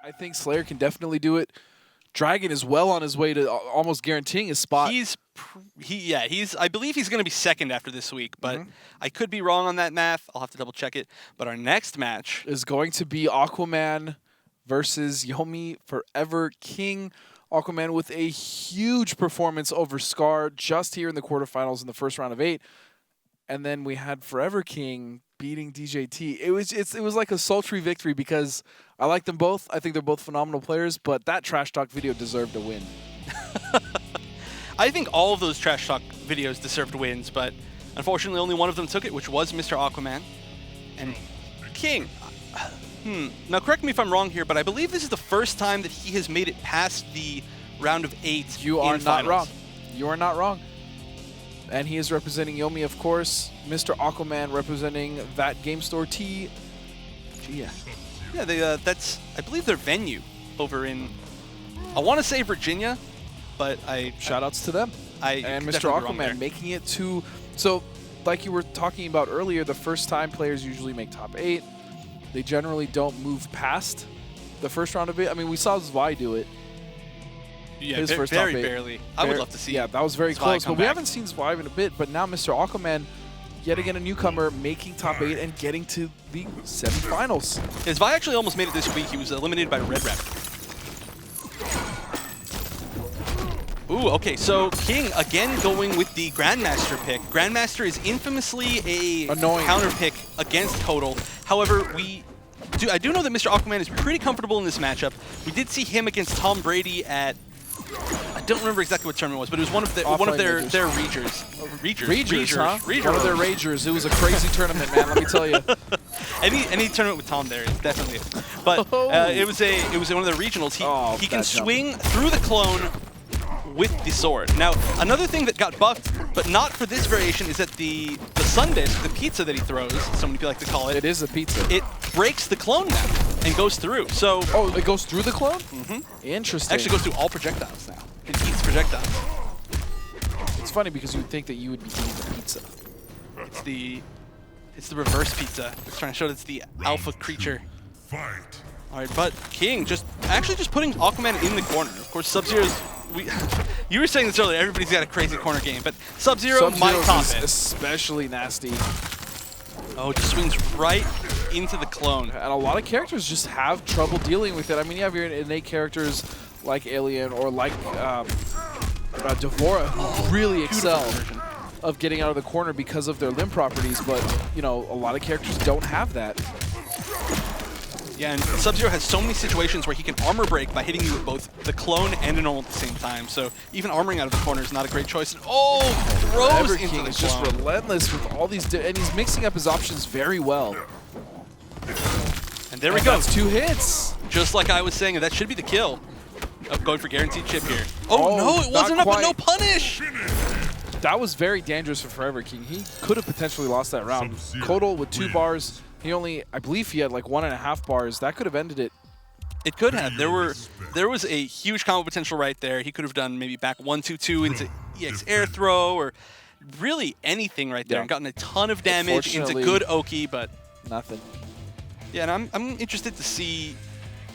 I think Slayer can definitely do it. Dragon is well on his way to almost guaranteeing his spot. I believe he's going to be second after this week, but I could be wrong on that math. I'll have to double check it. But our next match is going to be Aquaman versus YOMI, Forever King. Aquaman with a huge performance over Scar just here in the quarterfinals in the first round of 8. And then we had Forever King beating DJT. It was like a sultry victory because I like them both. I think they're both phenomenal players, but that trash talk video deserved a win. I think all of those trash talk videos deserved wins, but unfortunately only one of them took it, which was Mr. Aquaman. And King, now correct me if I'm wrong here, but I believe this is the first time that he has made it past the round of 8. You are in not finals. wrong. You are not wrong. And he is representing YOMI, of course. Mr. Aquaman representing that Game Store TGS. Yeah, that's, I believe, their venue over in, I want to say Virginia, but shout-outs to them. And Mr. Aquaman making it to, so like you were talking about earlier, the first time players usually make top 8. They generally don't move past the first round of 8. I mean, we saw Zwei do it. Yeah, his first very top 8. barely. I would love to see. Yeah, that was very close, but we haven't seen Zwei in a bit. But now Mr. Aquaman, yet again a newcomer, making top 8 and getting to the semifinals. Yeah, Zwei actually almost made it this week. He was eliminated by Red Rabbit. Ooh, okay, so King again going with the Grandmaster pick. Grandmaster is infamously a counter pick against Total. However, I do know that Mr. Aquaman is pretty comfortable in this matchup. We did see him against Tom Brady at, I don't remember exactly what tournament it was, but it was one of their Ragers. Ragers, huh? One of their Ragers. It was a crazy tournament, man. Let me tell you. Any tournament with Tom there is definitely it. But it was one of the regionals. He can swing through the clone with the sword. Now, another thing that got buffed, but not for this variation, is that the sundae, the pizza that he throws, so many people like to call it. It is a pizza. It breaks the clone now and goes through. So. Oh, it goes through the clone? Interesting. Actually goes through all projectiles now. It eats projectiles. It's funny because you would think that you would be eating the pizza. It's the reverse pizza. It's trying to show that it's the alpha creature. Fight. All right, but King just putting Aquaman in the corner. Of course, Sub-Zero's. You were saying this earlier. Everybody's got a crazy corner game, but Sub-Zero might top it. Especially nasty. Oh, just swings right into the clone. And a lot of characters just have trouble dealing with it. I mean, you have your innate characters like Alien or like Devora who really excel of getting out of the corner because of their limb properties, but you know, a lot of characters don't have that. Yeah, and Sub-Zero has so many situations where he can armor break by hitting you with both the clone and a normal at the same time. So even armoring out of the corner is not a great choice. And throws into the clone. Is just relentless with all these, and he's mixing up his options very well. And there we go. That's 2 hits. Just like I was saying, that should be the kill. Going for guaranteed chip here. Oh no, it wasn't up, but no punish. That was very dangerous for Forever King. He could have potentially lost that round. Kodal with 2 bars. I believe he had like 1.5 bars. That could have ended it. It could have. There was a huge combo potential right there. He could have done maybe back 1-2-2 into EX air throw or really anything right there and gotten a ton of damage into good Oki, but nothing. Yeah, and I'm interested to see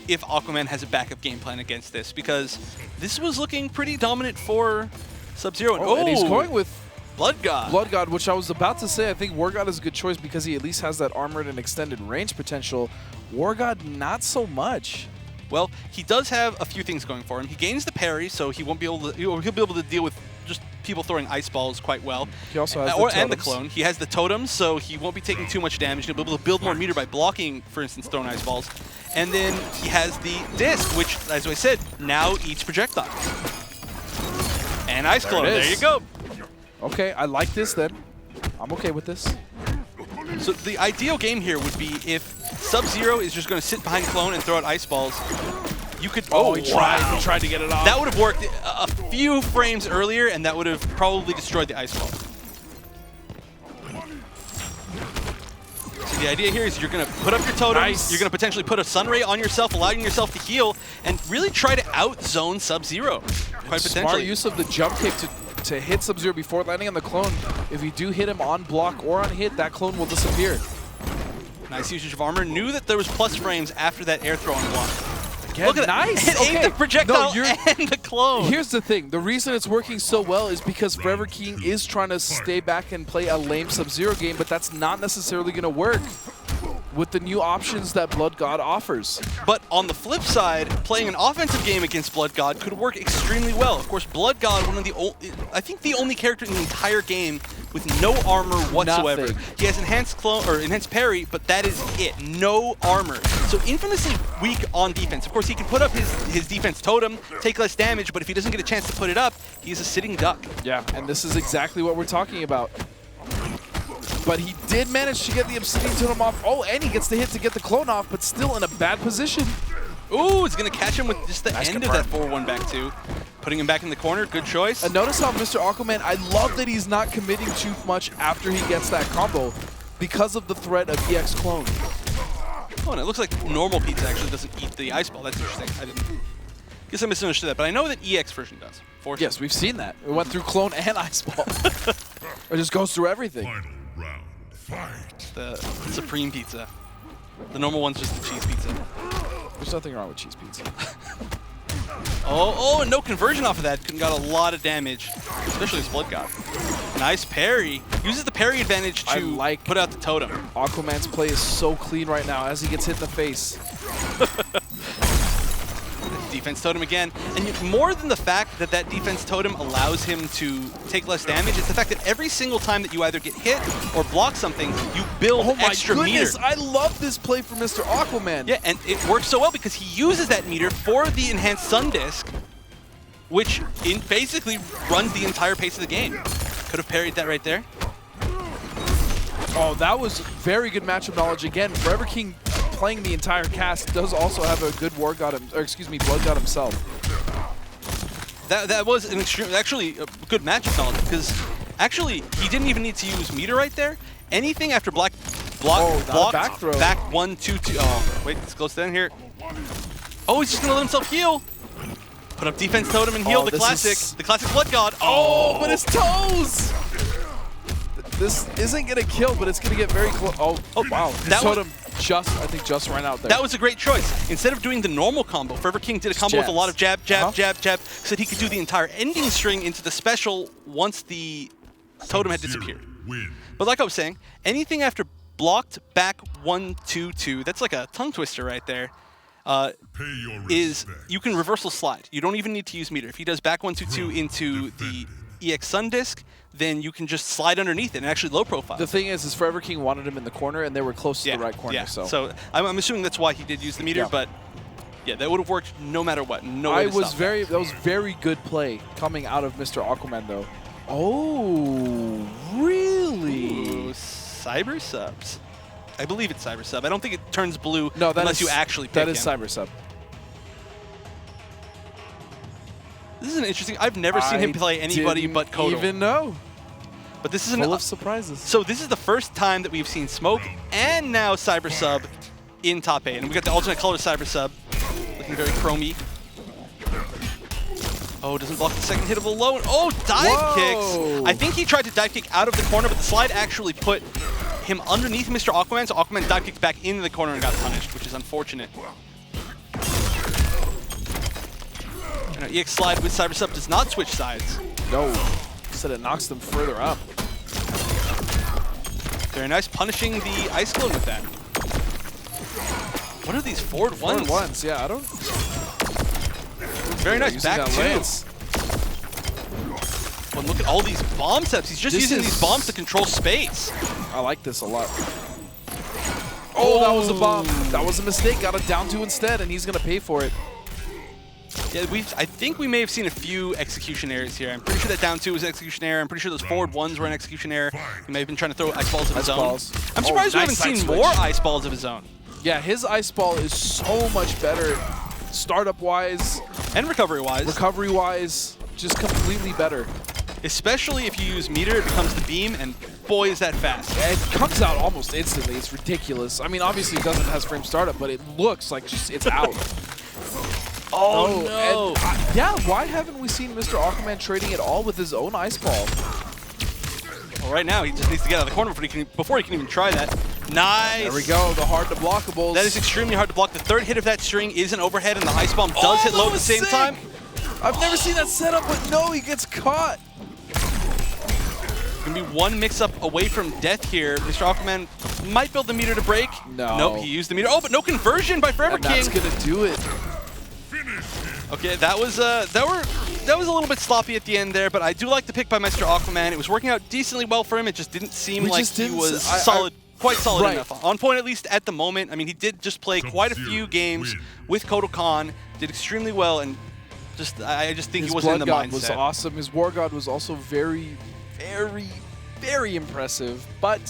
if Aquaman has a backup game plan against this, because this was looking pretty dominant for Sub-Zero. And he's going with Blood God. Blood God, which I was about to say, I think War God is a good choice because he at least has that armored and extended range potential. War God, not so much. Well, he does have a few things going for him. He gains the parry, so he won't be able to. He'll be able to deal with just people throwing ice balls quite well. He also has and the clone. He has the totems, so he won't be taking too much damage. He'll be able to build more meter by blocking, for instance, throwing ice balls. And then he has the disc, which, as I said, now eats projectiles. And ice clone. There you go. Okay, I like this then. I'm okay with this. So the ideal game here would be if Sub-Zero is just going to sit behind clone and throw out ice balls. You could. He tried to get it off. That would have worked a few frames earlier, and that would have probably destroyed the ice ball. So the idea here is you're going to put up your totems. You're going to potentially put a Sunray on yourself, allowing yourself to heal, and really try to out-zone Sub-Zero. Quite potentially. Smart use of the jump kick to hit Sub-Zero before landing on the clone. If you do hit him on block or on hit, that clone will disappear. Nice usage of armor. Knew that there was plus frames after that air throw on block. again. Look at nice. that. It aimed the projectile No, and the clone. Here's the thing. The reason it's working so well is because Forever King is trying to stay back and play a lame Sub-Zero game, but that's not necessarily going to work with the new options that Blood God offers. But on the flip side, playing an offensive game against Blood God could work extremely well. Of course, Blood God, I think the only character in the entire game with no armor whatsoever. Nothing. He has enhanced clone or enhanced parry, but that is it. No armor. So infamously weak on defense. Of course, he can put up his defense totem, take less damage, but if he doesn't get a chance to put it up, he's a sitting duck. Yeah, and this is exactly what we're talking about. But he did manage to get the Obsidian Totem off. Oh, and he gets the hit to get the clone off, but still in a bad position. Ooh, it's going to catch him with just the Nice end of that 4-1 back two. Putting him back in the corner, good choice. And notice how Mr. Aquaman, I love that he's not committing too much after he gets that combo because of the threat of EX clone. Oh, and it looks like normal pizza actually doesn't eat the ice ball. That's interesting. Guess I misunderstood that, but I know that EX version does. Yes, we've seen that. It went through clone and ice ball. It just goes through everything. Final round, fight. The supreme pizza. The normal one's just the cheese pizza. There's nothing wrong with cheese pizza. Oh, and no conversion off of that. Got a lot of damage, especially his Blood God. Nice parry. Uses the parry advantage to put out the totem. Aquaman's play is so clean right now as he gets hit in the face. Defense totem again. And more than the fact that that defense totem allows him to take less damage, it's the fact that every single time that you either get hit or block something, you build extra meter. I love this play from Mr. Aquaman. Yeah, and it works so well because he uses that meter for the enhanced Sun Disc, which basically runs the entire pace of the game. Could have parried that right there. Oh, that was very good matchup knowledge again. Forever King playing the entire cast does also have a good Blood God himself. That was actually a good matchup knowledge because actually he didn't even need to use meter right there. Anything after block, back throw. Back 1, 2, 2. Oh, wait, it's close down here. Oh, he's just gonna let himself heal. Put up defense totem and heal the classic Blood God. Oh, but his toes! This isn't gonna kill, but it's gonna get very close. Oh, wow. His totem just ran out there. That was a great choice. Instead of doing the normal combo, Forever King did a combo with a lot of jab, jab, jab, jab, so that he could do the entire ending string into the special once the totem had disappeared. But like I was saying, anything after blocked back 1, 2, 2, that's like a tongue twister right there, is you can reversal slide. You don't even need to use meter. If he does back 1, 2, 2 into the EX Sun Disc, then you can just slide underneath it and actually low profile. The thing is Forever King wanted him in the corner, and they were close to the right corner. Yeah. So I'm assuming that's why he did use the meter, but yeah, that would have worked no matter what. That was very good play coming out of Mr. Aquaman, though. Oh, really? Ooh, Cyber Subs. I believe it's Cyber Sub. I don't think it turns blue unless you actually pick him. That is Cyber Sub. This is an interesting. I've never seen him play anybody but Kotal. Even know. But this is full of surprises. So this is the first time that we've seen Smoke and now Cyber Sub in top 8, and we got the alternate color Cyber Sub, looking very chromey. Oh, doesn't block the second hit of a low. And oh, dive kicks. I think he tried to dive kick out of the corner, but the slide actually put him underneath Mr. Aquaman, so Aquaman dive kicked back into the corner and got punished, which is unfortunate. And EX slide with Cyber Sub does not switch sides. No. Instead it knocks them further up. Very nice, punishing the ice clone with that. What are these forward ones? Forward ones, yeah, I don't... Very nice back two. But look at all these bomb steps. He's just using these bombs to control space. I like this a lot. Oh, that was a bomb. That was a mistake. Got it down 2 instead, and he's going to pay for it. Yeah, I think we may have seen a few execution errors here. I'm pretty sure that down 2 was an execution error. I'm pretty sure those forward ones were an execution error. He may have been trying to throw ice balls of his own. I'm surprised we haven't seen more ice balls of his own. Yeah, his ice ball is so much better startup-wise. And recovery-wise. Recovery-wise, just completely better. Especially if you use meter, it becomes the beam, and boy, is that fast. Yeah, it comes out almost instantly. It's ridiculous. I mean, obviously it doesn't have frame startup, but it looks like just it's out. Oh, no. And, yeah, why haven't we seen Mr. Aquaman trading at all with his own ice ball? Well, right now, he just needs to get out of the corner before he can even try that. Nice. There we go, the hard to blockables. That is extremely hard to block. The third hit of that string is an overhead, and the ice bomb does hit low at the same time. I've never seen that setup, but no, he gets caught. Gonna be one mix-up away from death here. Mr. Aquaman might build the meter to break. No. Nope, he used the meter. Oh, but no conversion by Forever King. That's gonna do it. Okay, that was a little bit sloppy at the end there, but I do like the pick by Mr. Aquaman. It was working out decently well for him. It just didn't seem like he was solid. Quite solid enough. On point, at least at the moment. I mean, he did just play quite a few games with Kotal Khan, did extremely well, and I just think he wasn't in the mindset. His Blood God was awesome. His War God was also very, very, very impressive. But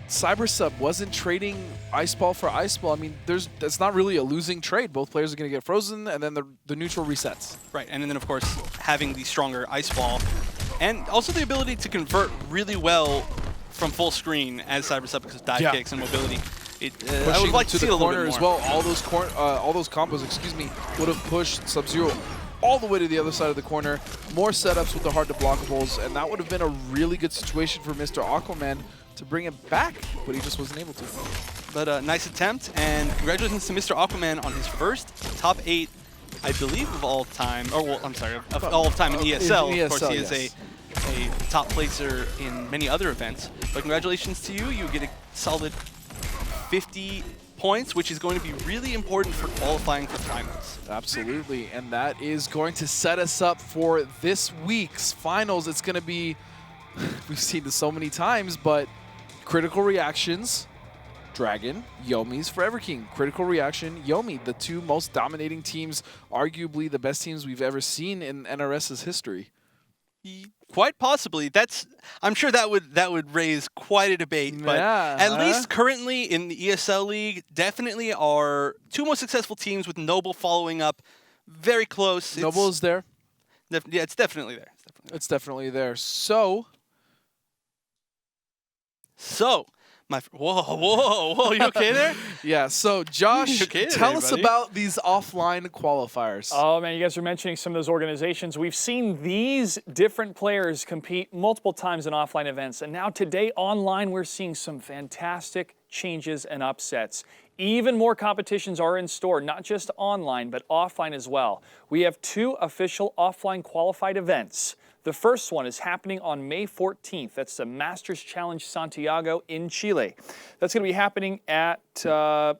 CyberSub wasn't trading Ice Ball for Ice Ball. I mean, that's not really a losing trade. Both players are going to get frozen, and then the neutral resets. Right, and then, of course, having the stronger Ice Ball, and also the ability to convert really well from full screen as CyberSub because of dive kicks and mobility. I would like to see it a little bit more. As well. All those combos, excuse me, would have pushed Sub-Zero all the way to the other side of the corner. More setups with the hard to blockables, and that would have been a really good situation for Mr. Aquaman to bring it back, but he just wasn't able to. But nice attempt, and congratulations to Mr. Aquaman on his first top 8, I believe, of all time. Or, well, I'm sorry, of all of time in ESL. Of course, he is a top placer in many other events. But congratulations to you. You get a solid 50 points, which is going to be really important for qualifying for finals. Absolutely, and that is going to set us up for this week's finals. It's going to be, we've seen this so many times, but Critical Reactions, Dragon, YOMI's Forever King. Critical Reaction, YOMI, the two most dominating teams, arguably the best teams we've ever seen in NRS's history. Quite possibly. I'm sure that would raise quite a debate, but at least currently in the ESL League, definitely our two most successful teams with Noble following up very close. Noble is there. Yeah, it's definitely there. It's definitely there. So, whoa, you okay there? Yeah, so Josh, tell us about these offline qualifiers. Oh man, you guys are mentioning some of those organizations. We've seen these different players compete multiple times in offline events, and now today online we're seeing some fantastic changes and upsets. Even more competitions are in store, not just online, but offline as well. We have 2 official offline qualified events. The first one is happening on May 14th. That's the Masters Challenge Santiago in Chile. That's going to be happening at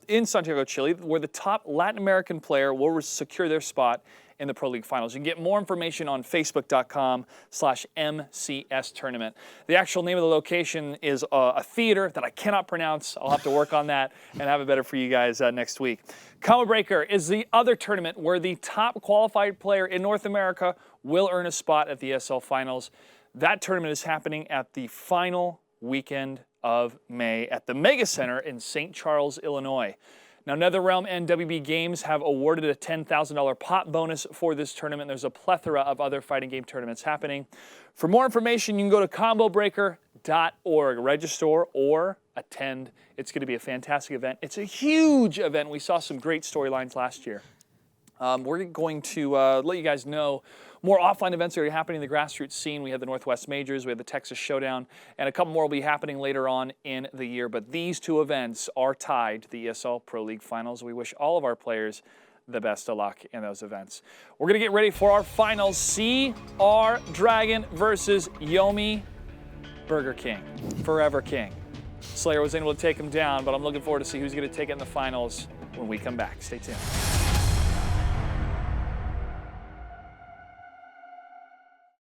in Santiago, Chile, where the top Latin American player will secure their spot in the Pro League Finals. You can get more information on facebook.com/MCS tournament. The actual name of the location is a theater that I cannot pronounce. I'll have to work on that and have it better for you guys next week. Combo Breaker is the other tournament where the top qualified player in North America will earn a spot at the ESL Finals. That tournament is happening at the final weekend of May at the Mega Center in St. Charles, Illinois. Now, NetherRealm and WB Games have awarded a $10,000 pot bonus for this tournament. There's a plethora of other fighting game tournaments happening. For more information, you can go to combobreaker.org. Register or attend. It's going to be a fantastic event. It's a huge event. We saw some great storylines last year. We're going to let you guys know more offline events that are happening in the grassroots scene. We have the Northwest Majors, we have the Texas Showdown, and a couple more will be happening later on in the year. But these 2 events are tied to the ESL Pro League Finals. We wish all of our players the best of luck in those events. We're going to get ready for our finals. CR Dragon versus YOMI Burger King, Forever King. Slayer was able to take him down, but I'm looking forward to see who's going to take it in the finals when we come back. Stay tuned.